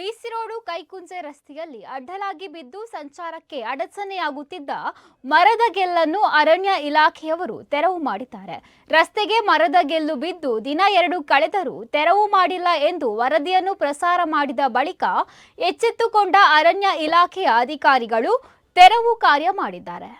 ಬಿಸಿ road ಕೈಕುಂಚೆ ರಸ್ತೆಯಲ್ಲಿ ಅಡ್ಡಲಾಗಿ ಬಿದ್ದು ಸಂಚಾರಕ್ಕೆ ಅಡಚಣೆಯಾಗುತ್ತಿದ್ದ ಮರದ ಗೆಲ್ಲನ್ನು ಅರಣ್ಯ ಇಲಾಖೆಯವರು ತೆರವು ಮಾಡಿದ್ದಾರೆ. ರಸ್ತೆಗೆ ಮರದ ಗೆಲ್ಲು ಬಿದ್ದು ದಿನ 2 ಕಳೆದರೂ ತೆರವು ಮಾಡಿಲ್ಲ ಎಂದು ವರದಿಯನ್ನು ಪ್ರಸಾರ ಮಾಡಿದ ಬಳಿಕ ಎಚ್ಚೆತ್ತುಕೊಂಡ ಅರಣ್ಯ ಇಲಾಖೆಯ ಅಧಿಕಾರಿಗಳು ತೆರವು ಕಾರ್ಯ ಮಾಡಿದ್ದಾರೆ.